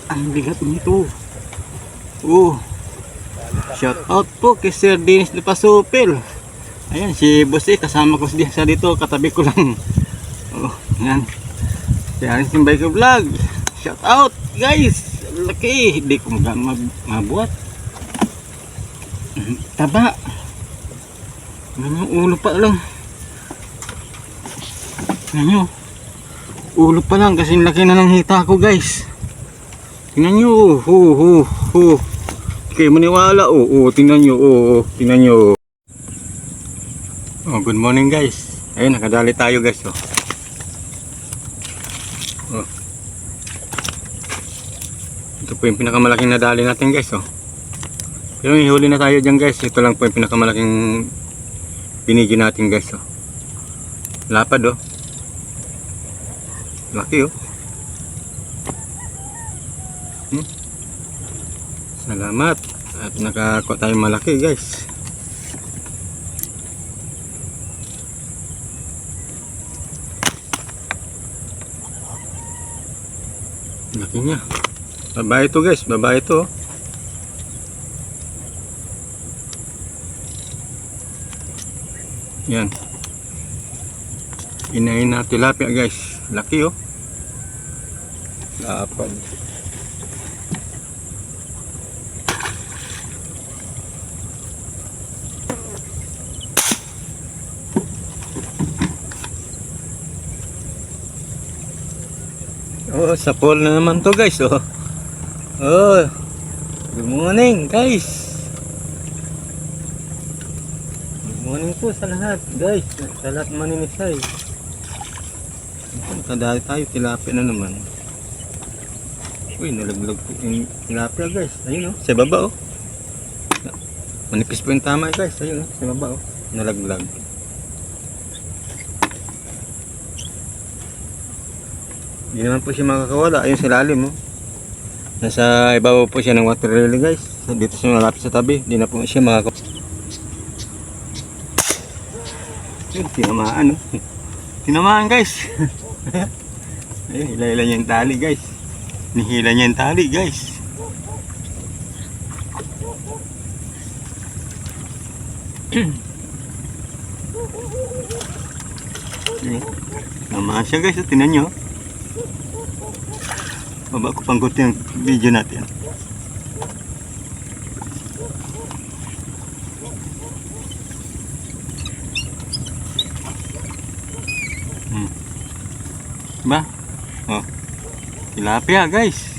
Ang bigat nito. Oh. Shout out po kay Sir Dennis Lipasupil. Ayan, si Boss kasama ko sa dito, katabi ko lang. Oh, yan. Si Aris yung bike vlog. Shout out, guys. Laki, hindi ko mabuhat. Taba. Ganyan, ulo pa lang. Ganyan, ulo pa lang kasi laki na ng hita ko, guys. Tingnan nyo, kayo maniwala, tingnan nyo, tingnan nyo. Oh, good morning, guys. Ayun, nakadali tayo, guys. Ito po yung pinakamalaking nadali natin, guys. Pero ihuli na tayo dyan, guys. Ito lang po yung pinakamalaking binigyan natin, guys. Lapad, laki, Salamat. At nakakuha tayong malaki, guys. Laki niya. Babae ito, guys. Babae ito. Yan. Inahin na tilapia, guys. Laki, Lapad. Sa pool na naman to, guys. Good morning, guys. Good morning po sa lahat, guys. Sa lahat maninisay. Kadali tayo, tilapia na naman. Uy, nalaglag po yung tilapia, guys. Ayun, sa baba, manipis po yung tama, guys. Ayun, sa baba, nalaglag. Hindi naman po siya makakawala. Ayun sa lalim, Nasa ibabaw po siya ng water lily, guys. Dito siya malapit sa tabi. Hindi na po siya makakawala. Yun, tinamaan, Tinamaan, guys. Ayun, hila-hila niya yung tali, guys. Nihila niya yung tali, guys. Tinamaan siya, guys. Tingnan nyo. Baba ko panggot yung video natin. Ba? Tilapia, guys.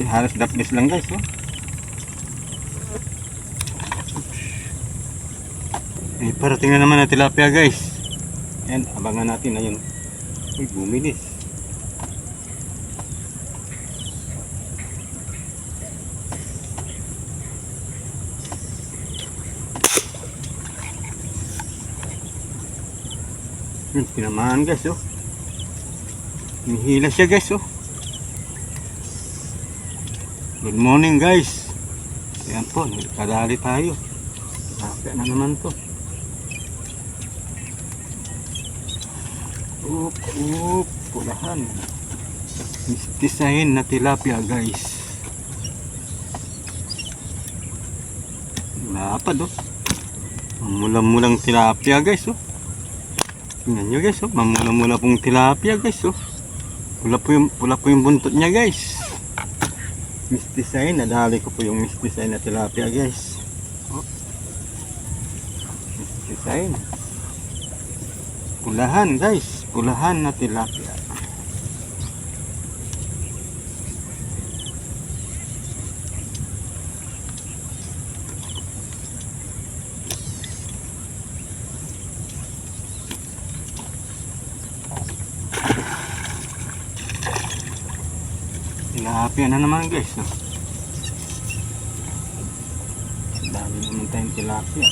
Halos dapnis lang, guys, parating na naman ang tilapia, guys. Ayan, abangan natin. Ayun. Uy, bumilis. Yun, tinamaan, guys, Hinihila siya, guys, Good morning, guys. Ayan po, kadali tayo. Tilapia na naman to. Pulahan. Mistisahin na tilapia, guys. Lapad, Mamula-mulang tilapia, guys, Tingnan nyo, guys, mamula-mula pong tilapia, guys, Pula po yung buntot niya, guys. Mistisahin. Nadali ko po yung mistisahin na tilapia, guys. Mistisahin. Pulahan, guys. Pulahan na tilapia. Tilapia na naman, guys. Dami naman tayong tilapia.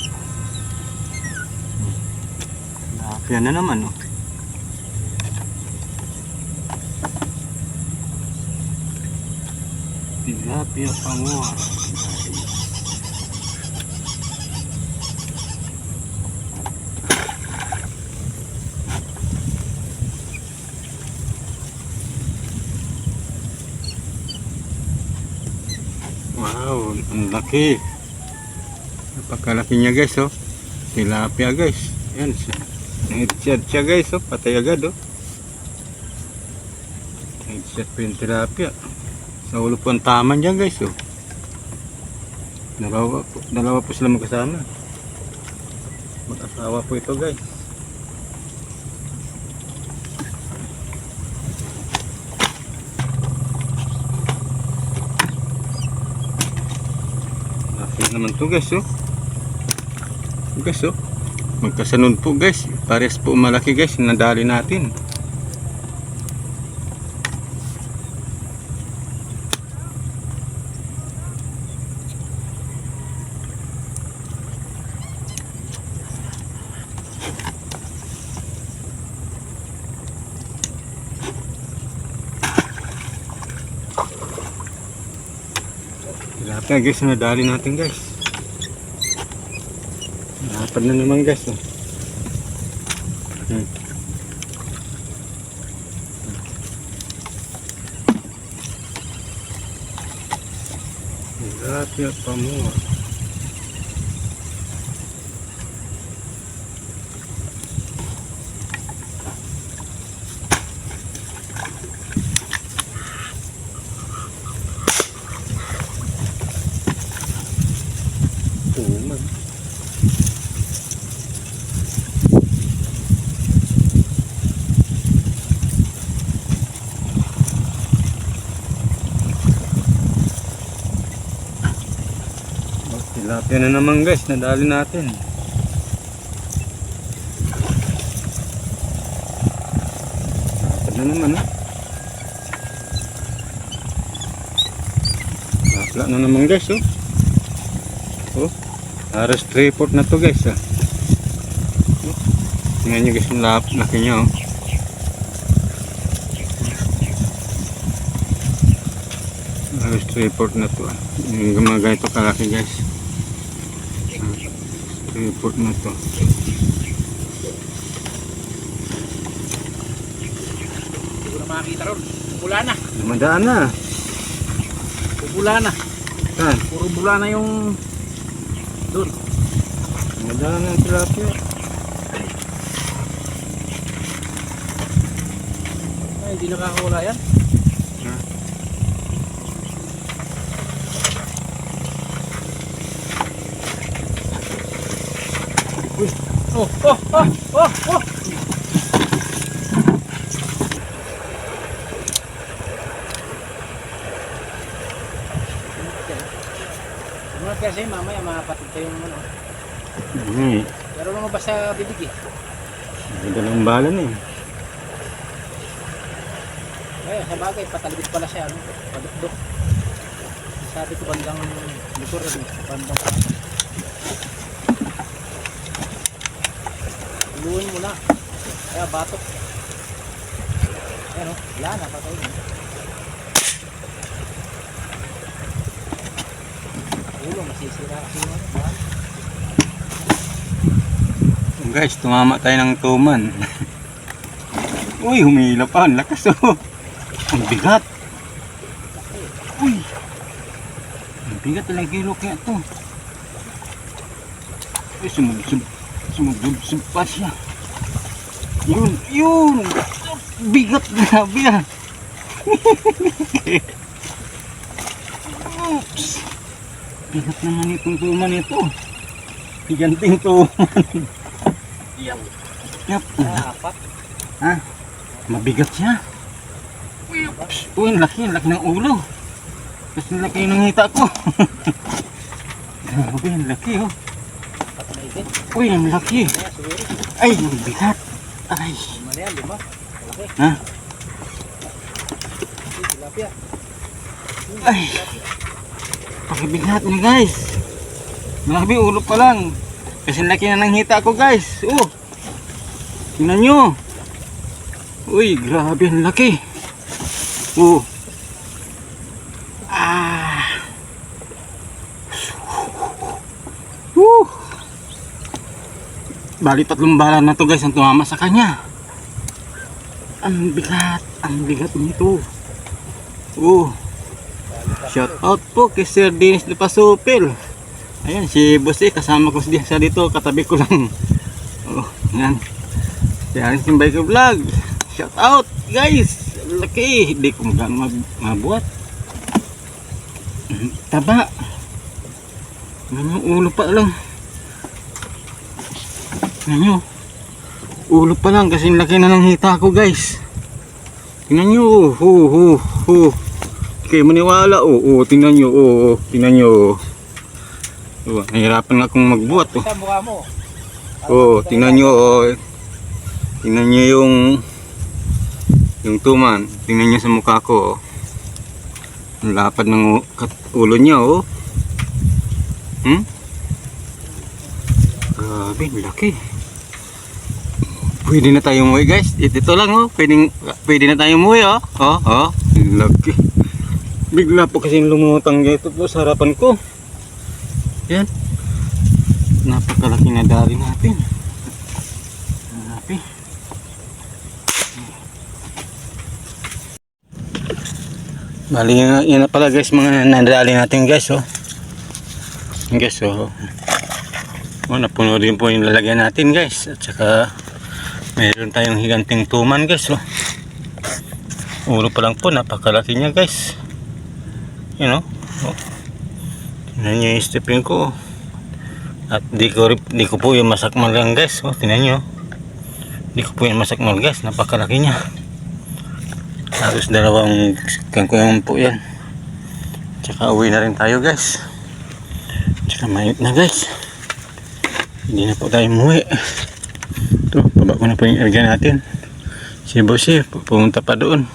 Tilapia na naman, Tilapia panguha. Ang laki. Napakalaki niya guys, oh. Tilapia guys. Yan siya. Headshot siya guys, oh. Patay agad, oh. Headshot po yung tilapia. Sa ulo po ang taman dyan guys, oh. Dalawa po sila magkasama. Mag-asawa po ito guys. Laki naman to guys, oh. Guys, oh. Magkasunod po guys. Pares po malaki guys. Nadali natin. Tilapia guys, nadali natin guys. Napad na naman guys, oh. Tilapia pa mo. Tuman. Tilapia na naman guys, nadali natin. Napad na naman, ha. Napla na naman guys, oh. Oh, aras 3/4 na to guys, ha. Oh, tingnan nyo guys yung laki niya, oh. Aras 3/4 na to, ah. Yung gumagay ito kalaki guys. 3/4 na to. Hindi ko na makakita ron. Bula na. Dumadaan na. Bula na. Saan? Puro bula na yung doon. Dumadaan na ang tilapia. Ay, hindi nakakawala yan. Ha? Uy. Oh, oh, oh, oh, oh. Sumunod kasi mamaya makapatid kayo naman, oh. Pero lumabas sa bibig, eh. Ganda ng bala na, eh. Eh, sa bagay, patalikod pala siya, ano? Padukdok. Sabi ko bandang likod, bandang tuluin mo na. Kaya batok. Ayan, oh. Wala na, patay na. Ulo, masisira kasi yun, ano? Guys, tumama tayo ng tuman. Uy, humila pa. Ang lakas, oh. Ang bigat. Uy. Ang bigat talang kilo kaya ito. Uy, sumubsub pa siya. Yun, yun. Bigat, grabe, ah. Oops. Bigat naman itong tuman ito. Giganting tuman. Yap. Apat. Ha? Mabigat siya. Uy, ang laki ng ulo. Kasi laki ng hita ko. Grabe, ang laki, oh. Apat na itin. Uy, ang laki. Kaya, siguro. Ay, ang bigat. Ay. Lima na yan, lima. Malaki. Ha? Tilapia. Ay. Pakibigat niya, guys. Grabe, ulo pa lang. Kasi laki na ng hita ko, guys. Oh. Tingnan nyo. Uy, grabe, ang laki. Oh. Ah. Bali 3 bala na to guys ang tumama sa kanya. Ang bigat nito. Oh. Shout out po kay Sir Dennis Lipasupil. Ayan, si Boss kasama ko siya dito, katabi ko lang. Oh, yan. Si Aring Simbay ko vlog. Shout out, guys. Laki, hindi ko mabuhat. Taba. Ganyan, ulo pa lang. Ganyan, ulo pa lang kasi laki na ng hita ko, guys. Tingnan nyo, kayo maniwala, tingnan nyo, tingnan nyo. Nahirapan nga akong magbuhat, Sa mukha mo. tingnan nyo, tingnan nyo yung tuman, tingnan nyo sa mukha ko, ang lapad ng ulo niya, grabe, laki. Pwede na tayo umuwi, guys. Ito lang, pwede na tayo umuwi, laki. Bigla po kasi lumutang dito po sa harapan ko. Yan. Napakalaki na dali natin. Grabe. Bali, yan na pala, guys, mga nadali natin, guys, Guys, napuno rin po yung lalagyan natin, guys. At saka mayroon tayong higanting tuman, guys, ulo pa lang po, napakalaki niya, guys. Tingnan nyo yung stepping ko, at di ko po yung masakmal lang, guys. Tingnan nyo, di ko po yung masakmal, guys. Napakalaki niya. Halos dalawang kangkong po yan. Tsaka uwi na rin tayo, guys. Tsaka mainit na, guys. Hindi na po tayo umuwi. Ito, baba ko na po yung erga natin. Si Bossy pupunta pa doon.